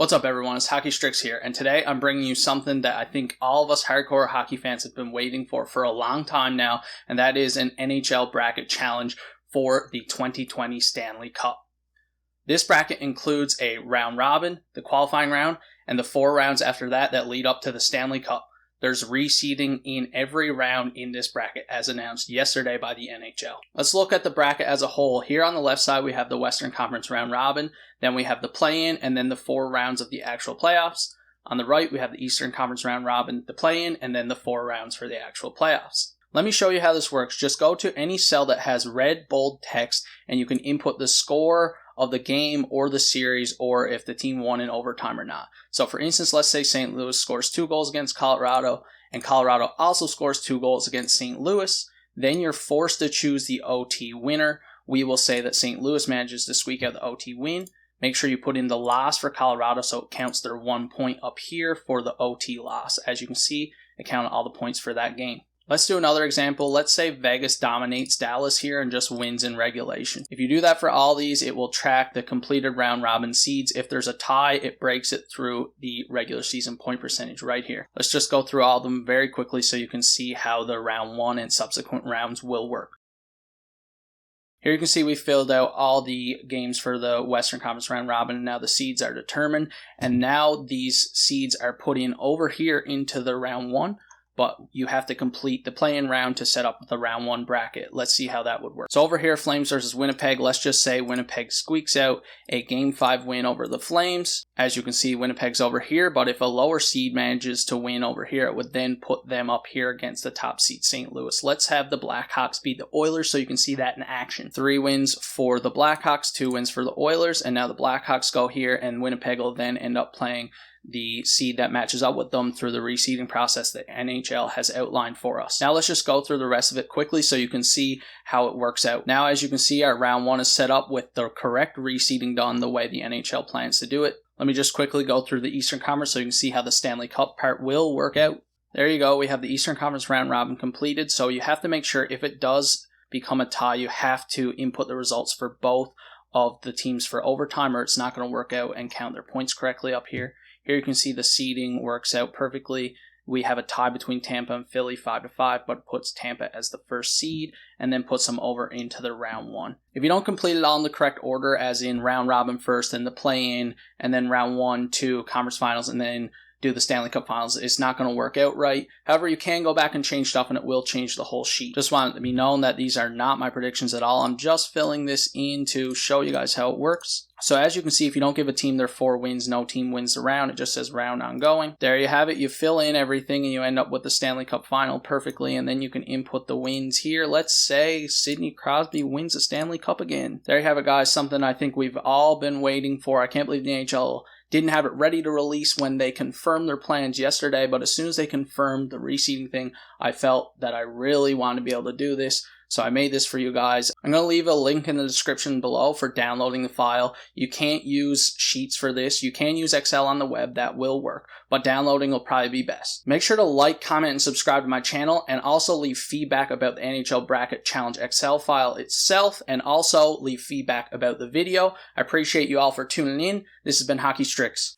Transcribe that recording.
What's up everyone, it's Hockey Strix here, and today I'm bringing you something that I think all of us hardcore hockey fans have been waiting for a long time now, and that is an NHL bracket challenge for the 2020 Stanley Cup. This bracket includes a round robin, the qualifying round, and the 4 rounds after that lead up to the Stanley Cup. There's reseeding in every round in this bracket as announced yesterday by the NHL. Let's look at the bracket as a whole. Here on the left side we have the Western Conference round robin, then we have the play-in, and then the 4 rounds of the actual playoffs. On the right we have the Eastern Conference round robin, the play-in, and then the 4 rounds for the actual playoffs. Let me show you how this works. Just go to any cell that has red bold text and you can input the score of the game or the series, or if the team won in overtime or not. So for instance, let's say St. Louis scores 2 goals against Colorado and Colorado also scores 2 goals against St. Louis. Then you're forced to choose the OT winner. We will say that St. Louis manages to squeak out the OT win. Make sure you put in the loss for Colorado so it counts their 1 point up here for the OT loss. As you can see, it counted all the points for that game. Let's do another example. Let's say Vegas dominates Dallas here and just wins in regulation. If you do that for all these, it will track the completed round robin seeds. If there's a tie, it breaks it through the regular season point percentage right here. Let's just go through all of them very quickly so you can see how the round 1 and subsequent rounds will work. Here you can see we filled out all the games for the Western Conference round robin, and now the seeds are determined. And now these seeds are put in over here into the round 1. But you have to complete the play-in round to set up the round 1 bracket. Let's see how that would work. So over here, Flames versus Winnipeg. Let's just say Winnipeg squeaks out a Game 5 win over the Flames. As you can see, Winnipeg's over here, but if a lower seed manages to win over here, it would then put them up here against the top seed St. Louis. Let's have the Blackhawks beat the Oilers so you can see that in action. 3 wins for the Blackhawks, 2 wins for the Oilers, and now the Blackhawks go here, and Winnipeg will then end up playing the seed that matches up with them through the reseeding process that NHL has outlined for us. Now let's just go through the rest of it quickly so you can see how it works out. Now as you can see, our round 1 is set up with the correct reseeding done the way the NHL plans to do it. Let me just quickly go through the Eastern Conference so you can see how the Stanley Cup part will work out. There you go, we have the Eastern Conference round robin completed, so you have to make sure if it does become a tie, you have to input the results for both of the teams for overtime or it's not going to work out and count their points correctly up here. Here you can see the seeding works out perfectly. We have a tie between Tampa and Philly 5-5, but puts Tampa as the first seed and then puts them over into the round 1. If you don't complete it all in the correct order, as in round robin first, then the play-in, and then round 1, 2, conference finals, and then do the Stanley Cup Finals, it's not going to work out right. However, you can go back and change stuff and it will change the whole sheet. Just want it to be known that these are not my predictions at all. I'm just filling this in to show you guys how it works. So as you can see, if you don't give a team their 4 wins, no team wins the round. It just says round ongoing. There you have it. You fill in everything and you end up with the Stanley Cup Final perfectly, and then you can input the wins here. Let's say Sidney Crosby wins the Stanley Cup again. There you have it, guys. Something I think we've all been waiting for. I can't believe the NHL didn't have it ready to release when they confirmed their plans yesterday, but as soon as they confirmed the reseeding thing, I felt that I really wanted to be able to do this. So I made this for you guys. I'm going to leave a link in the description below for downloading the file. You can't use Sheets for this. You can use Excel on the web. That will work. But downloading will probably be best. Make sure to like, comment, and subscribe to my channel. And also leave feedback about the NHL Bracket Challenge Excel file itself. And also leave feedback about the video. I appreciate you all for tuning in. This has been Hockey Strix.